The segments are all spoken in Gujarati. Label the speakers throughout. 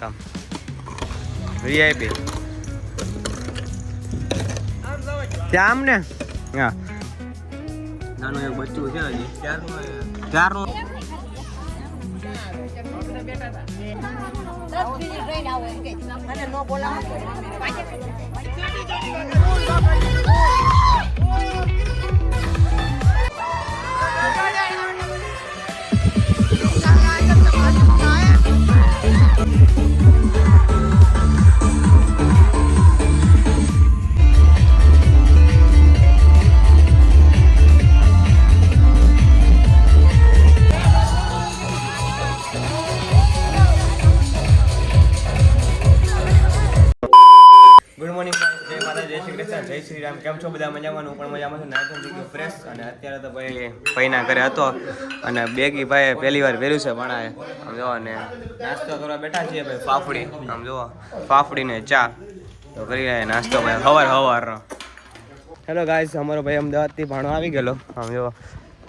Speaker 1: કામ વીઆઈપી ત્યાં આમ ને હા નાનું એક બચ્ચું છે હજી ચારનું ગુડ મોર્નિંગ જય માતા જય શ્રી કૃષ્ણ જય શ્રી રામ કેમ છો બધા મજામાં હું પણ મજામાં છું નાઈટ થઈ ગયો ફ્રેશ અને અત્યારે તો ભાઈ ભાઈના ઘરે હતો અને બેગી ભાઈ પહેલી વાર પહેર્યું છે ભણાએ આમ જો અને નાસ્તો કરવા બેઠા છીએ ભાઈ ફાફડી આમ જો ફાફડી ને ચા તો કરી રહ્યા નાસ્તો ભાઈ હવારનો હેલો ગાઈસ અમારો ભાઈ અમદાવાદથી ભાણો આવી ગયેલો આમ જો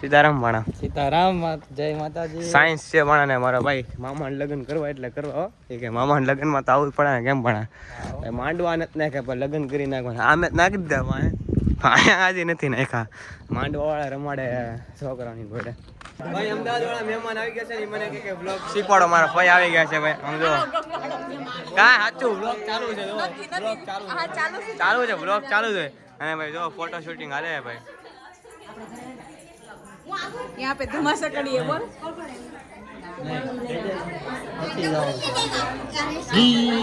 Speaker 1: સીતારામ જય માતાજી સાયન્સ છે ભણા ને મારા ભાઈ મામાને લગ્ન કરવા એટલે કરવા એ કે મામાને લગ્નમાં તો આવું જ પડે ને કેમ ભણા માંડવા નથી નાખ્યા પણ લગ્ન કરી નાખવાના આમે નાખી દીધા અહીંયા આજે નથી નાખ્યા માંડવા વાળા રમાડે છોકરાની ઘોડે ભાઈ અમદાવાદ વાળા મહેમાન આવી ગયા છે ને મને કે બ્લોગ શીખવાડો મારા ભાઈ આવી ગયા છે ભાઈ સમજો કાંઈ સાચું બ્લોગ ચાલુ છે બ્લોગ ચાલુ છે બ્લોગ ચાલુ છે અને ભાઈ જો ફોટો શૂટિંગ હાલે ભાઈ
Speaker 2: यहाँ पे धमासा करिए बोल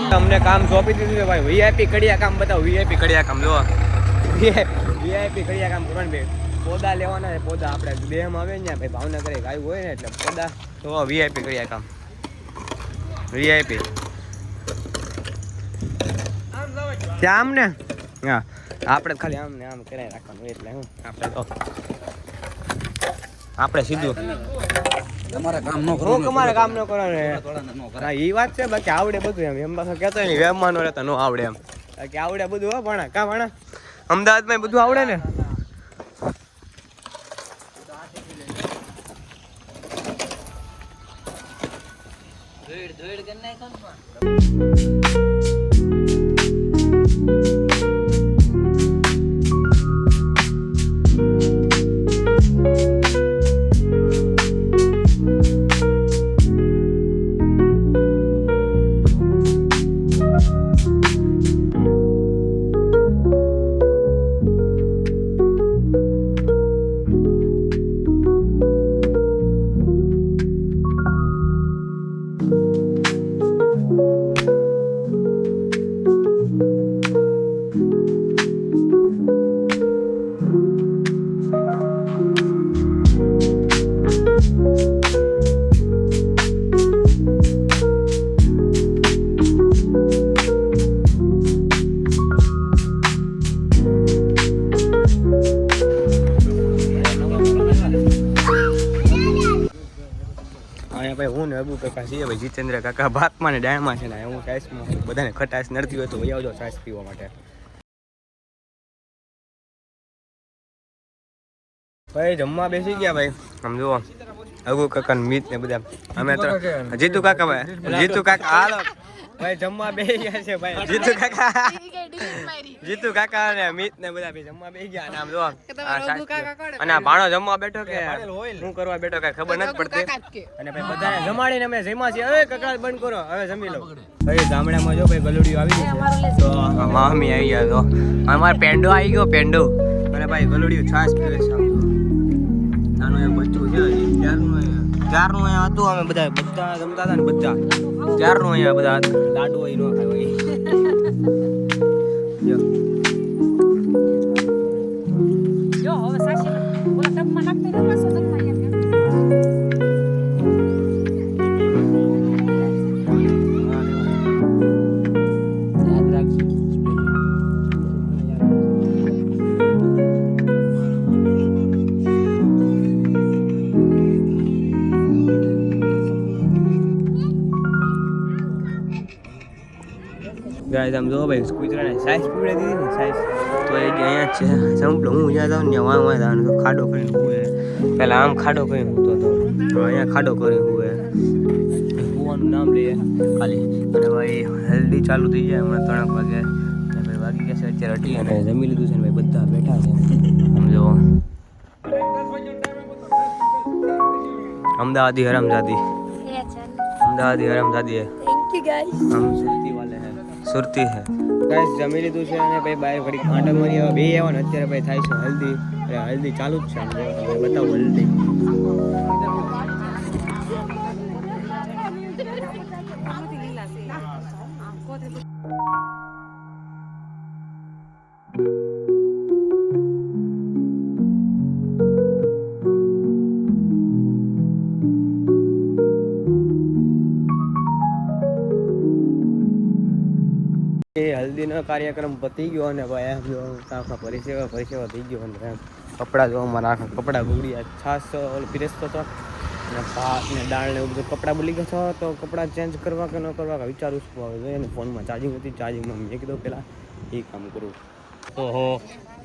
Speaker 1: हमने काम सौंपी દીધું છે ભાઈ વીઆઈપી કડિયા કામ બતાવો વીઆઈપી કડિયા કામ જો વીઆઈપી કડિયા કામ કરવાનું ભાઈ પોદા લેવાના છે પોદા આપણે દેહમાં આવે ને ભાઈ ભાવનગર એક આવ્યું હોય ને એટલે પોદા તો વીઆઈપી કડિયા કામ વીઆઈપી ત્યાં આમ ને હા આપણે ખાલી આમ ને આમ કરાય રાખવાનું એટલે હું આપણે તો આપણે સીધું તમારે કામ ન કરો તમારે કામ ન કરવાનું હા એ વાત છે બાકી આવડે બધું એમ પાછો કહેતો નહીં વેમવાનો રહેતા ન આવડે એમ બાકી આવડે બધું હો ભણા કા ભણા અમદાવાદમાં બધું આવડે ને ભાઈ હું ને અબુ કાકા છીએ ભાઈ જીતેન્દ્ર કાકા ભાતમાં ને ડાયમાં છે ને હું સાઈસમાં બધાને ખટાશ નડતી હોય તો ભાઈ આવજો સાઈસ પીવા માટે ભાઈ જમવા બેસી ગયા ભાઈ આમ જુઓ અબુ કાકા ને મીત ને બધા અમે તો જીતુ કાકા હાલો ભાઈ જમવા બેસી ગયા છે ભાઈ જીતુ કાકા ને મીત ને બધા ભાઈ જમવા બેસી ગયા અને આમ જો અને આ ભાણો જમવા બેઠો કે શું કરવા બેઠો કઈ ખબર નથી પડતી અને ભાઈ બધાને જમાડીને અમે જમ્યા છીએ હવે કકડાટ બંધ કરો હવે જમી લો ભાઈ ગામડામાં જો ભાઈ ગલુડિયું આવી ગયું છે તો મામી આવી ગયા તો અમારે પેંડો આવી ગયો પેંડો અને ભાઈ ગલુડિયું છાશ પીવે છે નાનું એક બચ્ચું છે ચારનું અહીંયા હતું અમે બધા જમતા હતા ને બધા ચારનું અહીંયા બધા લાડુ હોય ન ખાય હોય
Speaker 2: જો હવે સાચી ઓલા ટપમાં નાખતો ને પાછો જમવા
Speaker 1: ગાય તમે જો ભાઈ કૂતરાને સાઈઝ પીવડે દીધી ને સાઈઝ તો એ અહીંયા છે સંપલો હું જ્યાં જાઉં ને વાં જવાનું તો ખાડો કરીને હુએ પહેલાં આમ ખાડો કરીને હૂતો હતો અહીંયા ખાડો કરીને હુએ હુવાનું ભગવાનનું નામ લઈએ ખાલી. અને ભાઈ હલ્દી ચાલુ થઈ જાય હમણાં 3 વાગે. અને ભાઈ વાગી ગયા છે અત્યારે 8 અને જમી લીધું છે ને ભાઈ બધા બેઠા છે. સમજો अमदावादी हरामजादी, अमदावादी हरामजादी है.
Speaker 2: Thank you guys.
Speaker 1: हम सुरती वाले हैं, सुरती है. गाइस जमी લીધું છે અને ભાઈ બહાર ઘડી આંટા મારી આવે બે આવ્યા ને અત્યારે ભાઈ થાય છે હલ્દી. એટલે હલ્દી ચાલુ જ છે. આમ જો તમને બતાવું હલ્દી. હલ્દીનો કાર્યક્રમ પતી ગયો અને ભાઈ આમ જો આખા પરિસેવા થઈ ગયો. અને કપડાં જો અમારા આખા કપડાં બગડ્યા. છાસ પીરસતો હતો અને ભાત ને દાળ ને એવું બધું કપડાં બળી ગયા તો કપડાં ચેન્જ કરવા કે ન કરવા વિચારું છું. હવે જોઈએ ને ફોનમાં ચાર્જિંગ હતી, ચાર્જિંગમાં મેં કીધું પહેલાં એ કામ કરું.
Speaker 3: ઓહો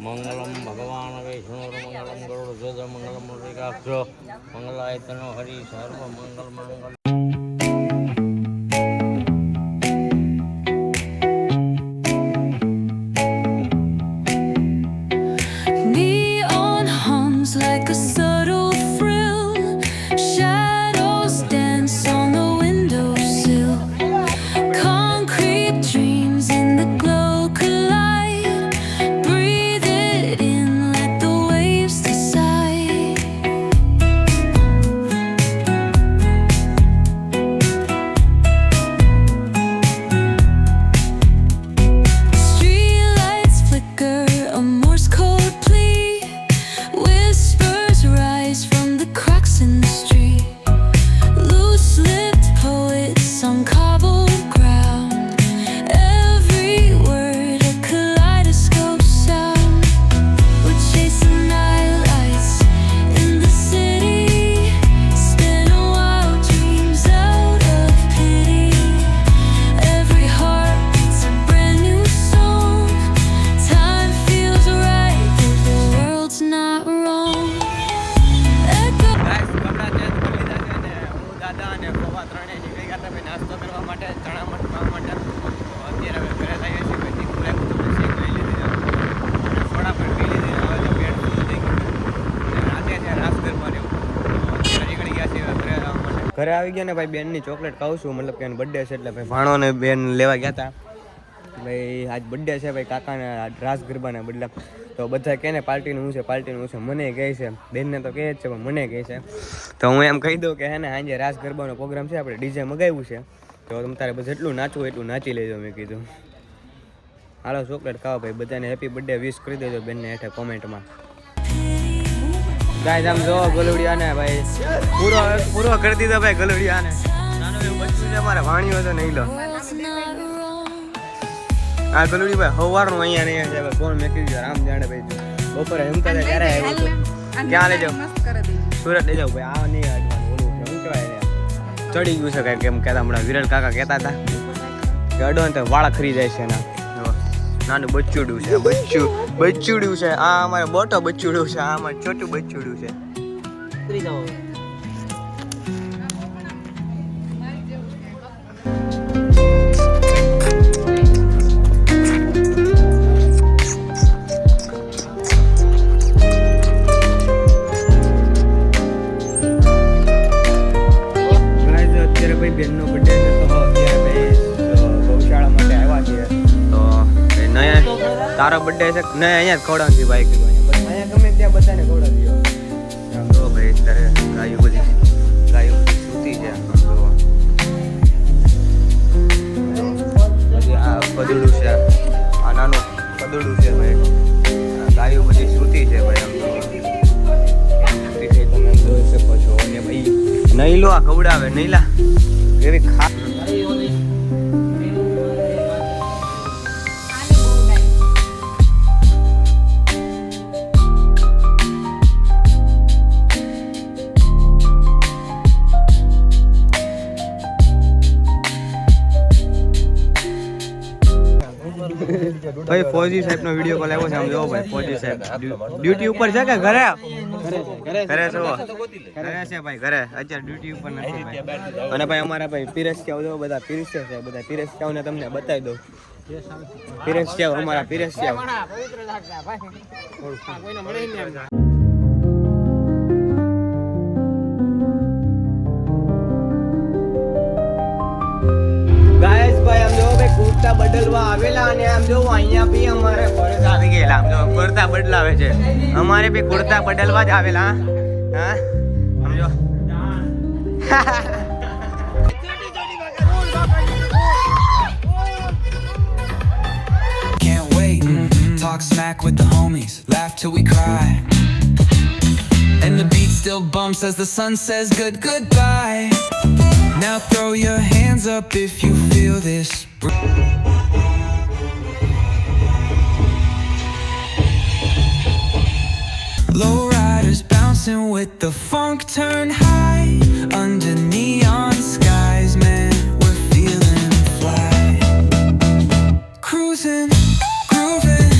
Speaker 3: મંગલમ ભગવાન વૈષ્ણુ મંગલમ ગરુડ ધ્વજ મંગલમ મુદ્રિકાક્ષ મંગલાય તનો હરિ સર્વ મંગલ મંગલ.
Speaker 4: Like a subtle thrill, shadows dance on the windowsill. Concrete dreams in the glow collide. Breathe it in, let the waves decide. Streetlights flicker, a Morse code plea. Whispers rise from the cracks in the street. Loose-lipped poets on cobbled ground. Every word a kaleidoscope sound. We're chasing night lights in the city. Spinning wild dreams out of pity. Every heart beats a brand new song. Time feels right, but the world's not wrong.
Speaker 1: Guys કપડાં ચેન્જ કરી લીધા છે ને હું દાદા અને પપ્પા ત્રણેય નીકળી ગયા હતા ભાઈ નાસ્તો કરવા માટે, ચણા મઠ ખાવા માટે. તો અત્યારે હવે ઘરે થઈએ છીએ ભાઈ તીખું લાગ્યું તો શેક લઈ લીધી અને સોડા પણ પી લીધી. હવે તો પેટ ફૂલ થઈ ગયું. રાતે છે રાસ ગરબા એવું. અત્યારે નીકળી ગયા છીએ ઘરે આવવા માટે. ઘરે આવી ગયા ને ભાઈ બેનની ચોકલેટ ખાઉં છું, મતલબ કે એનો બર્થડે છે એટલે ભાઈ ભાણો ને બેન લેવા ગયા હતા. ભાઈ આજ બર્થડે છે ભાઈ કાકાને રાસ ગરબાના બદલા. તો બધા કહે ને પાર્ટીનું છે પાર્ટીનું છે, મને કહે છે, બેનને તો કહે જ છે પણ મને કહે છે. તો હું એમ કહી દઉં કે હે ને સાંજે રાસ ગરબાનો પ્રોગ્રામ છે, આપણે ડીજે મગાવ્યું છે, તો તમે તારે બધું જેટલું નાચવું એટલું નાચી લેજો. મેં કીધું હાલો ચોકલેટ ખાઓ ભાઈ, બધાને હેપી બર્થડે વિશ કરી દેજો બેનને હેઠે કોમેન્ટમાં. ગાઈસ આમ જો ગલુડિયાને ભાઈ પૂરો કરી દીધો ભાઈ ગલુડિયાને. નાનો એવું બચ્ચું છે અમારે વાણિયો હતો નહીં લો. આ ગલુડી ભાઈ સવારનું અહીંયા નહીં છે ભાઈ, કોણ મેં કીધું રામ જાણે ભાઈ. બપોરે જમતા હતા ત્યારે આવ્યો હતો. ક્યાં લઈ જાવ? સુરત લઈ જાવ ભાઈ. આ નહીં અડવાનું ઓલું છે શું કહેવાય ચડી ગયું છે કાંઈક કેમ કહેતા હમણાં વિરલ કાકા કહેતા હતા કે અડો ને તો વાળા ખરી જાય છે એના. નાનું બચ્ચુડું છે, બચ્ચુડું છે. આ અમારે બોટો બચ્ચુડું છે, આ અમારે છોટું બચ્ચુડું છે. બેનનો બર્થડે છે તો અત્યારે ભાઈ ગૌશાળા માટે આવ્યા છીએ. તો નયા તારો બર્થડે છે ને અહીંયા જ ખવડાવતી ભાઈ કીધું અહીંયા ગમે ત્યાં બધાને ખવડાવી દો. તો ભાઈ અત્યારે ગાયો બધી સૂતી છે. પછી આ પદડું છે, આ નાનું પદડું છે ભાઈ. ગાયો બધી સૂતી છે ભાઈ. તમે જોઈ શકો છો. અને ભાઈ નહીં લો આ ખવડાવે નહીં લા એવી ખા ભાઈ ફોજી સાહેબ નો વિડીયો કોલ આવ્યો છે આમ જોવો ભાઈ ફોજી સાહેબ ડ્યુટી ઉપર છે કે ઘરે ઘરે છો ઘરે છે ભાઈ ઘરે અત્યારે ડ્યુટી ઉપર નથી ભાઈ અને ભાઈ અમારા ભાઈ પીરેશ કેવ જો બધા પીરેશ છે બધા પીરેશ કેવ ને તમને બતાવી દઉં પીરેશ કેવ અમારા પીરેશ કેવ ગાઈસ ભાઈ આમ જો ભાઈ કુર્તા બદલવા આવેલા અને આમ જો અહીંયા બી અમારે ફરજ આવી ગયેલા આમ જો કુર્તા બદલાવે છે અમારે બી કુર્તા બદલવા જ આવેલા હા આમ જો
Speaker 5: Can't wait. Talk smack with the homies, laugh till we cry. And the beat still bumps as the sun says goodbye. Now throw your hands up if you feel this. Low riders bouncing with the funk turn high. Under neon skies, man, we're feeling fly. Cruising, grooving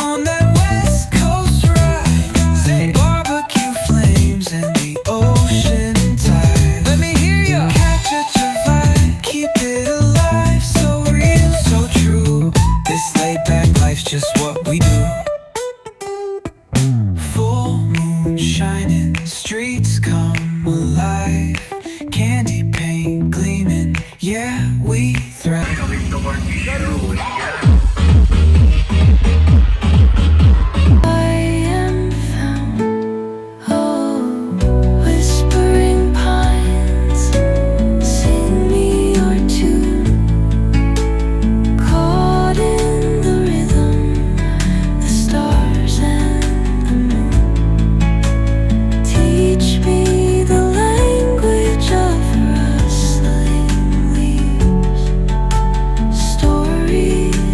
Speaker 5: on that West Coast ride. Barbecue flames and the ocean tide. Let me hear you catch your vibe, keep it alive, so real, so true. This laid back life's just what we do. Full moon shining, streets come alive. Candy paint gleaming, yeah, we thrive.
Speaker 4: I am found, oh, whispering pines, sing me your tune, caught in the rhythm, the stars and the moon, teach me the language of rustling leaves, stories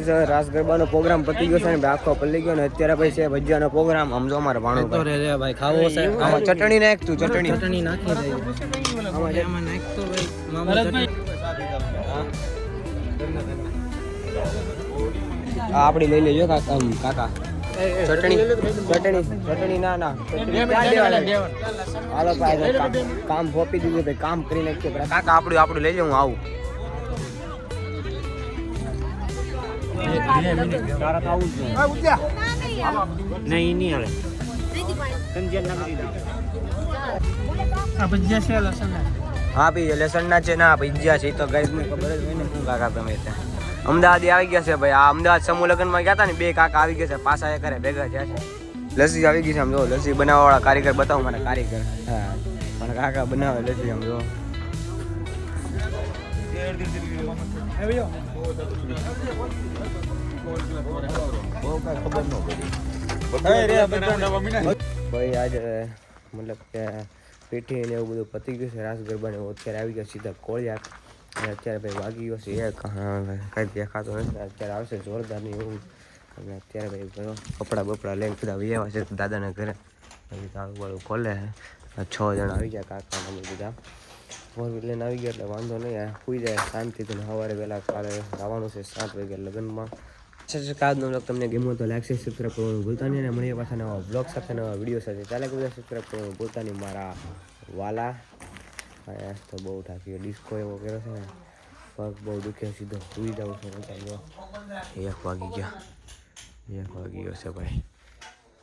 Speaker 1: guys Raas ગરબાનો પ્રોગ્રામ પતી ગયો છે ને આખો પલ્લી ગયો ને અત્યારે ભાઈ છે ભજીયાનો પ્રોગ્રામ સમજો અમારે ભાણો
Speaker 3: ભાઈ ખાવો છે
Speaker 1: આમાં ચટણી નાખ તું ચટણી
Speaker 3: ચટણી નાખી દઈએ આમાં નાખતો ભાઈ મામા
Speaker 1: આપડી લઈ લેજો કાકા ચટણી ના હાલો ભાઈ કામ ફોપી દીધું ભાઈ કામ કરી નાખીએ કાકા આપણું લઈ લે હું આવું
Speaker 3: નહીં નહીં હાલે
Speaker 1: હા ભાઈ લસણ ના છે ના ભજીયા છે એ તો ગાઈસ ને ખબર જ હોય ને શું કાકા તમે ત્યાં અમદાવાદ આવી ગયા છે ભાઈ આ અમદાવાદ સમૂહ લગ્નમાં ગયા હતા ને બે કાકા આવી ગયા છે પાછા એ કરે ભેગા થયા છે લસ્સી આવી ગઈ છે આમ જો લસ્સી બનાવવા વાળા કારીગર બતાવું મને કારીગર હા પણ કાકા બનાવે લસ્સી આમ જો ભાઈ આજે મતલબ કે પેટી ને એવું બધું પતી ગયું છે રાસ ગરબાને અત્યારે આવી ગયા સીધા કોળિયાક અને અત્યારે ભાઈ વાગી ગયો છે એક કાંઈ દેખાતો નથી અત્યારે આવશે જોરદારની એવું અને અત્યારે ભાઈ કપડાં બપડા લઈને બધા વ્યવા છે દાદાના ઘરે પછી તાળું બાળું ખોલે 6 જણા આવી ગયા કાકા અમે બધા ફોર વ્હીલ લઈને આવી ગયા એટલે વાંધો નહીં સુઈ જાય શાંતિથી સવારે વહેલા કાલે આવવાનું છે 7 વાગે લગ્નમાં આજનો બ્લોગ તમને ગમ્યો તો લાઈક સબસ્ક્રાઈબ કરવાનું ભૂલતા નહીં અને મળીએ પાછા નવા બ્લોગ સાથે નવા વિડીયો સાથે ચાલે કે બધા સબસ્ક્રાઈબ કરવાનું ભૂલતા નહીં મારા વાલા તો બહુ ઠાક્યો ડિસ્કો એવો કર્યો છે ને પગ બહુ દુખે સીધો સુઈ જાઉં છું 1 વાગી ગયો છે ભાઈ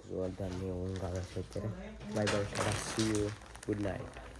Speaker 1: જોરદારની ઊંઘ આવે છે અત્યારે bye bye see you good night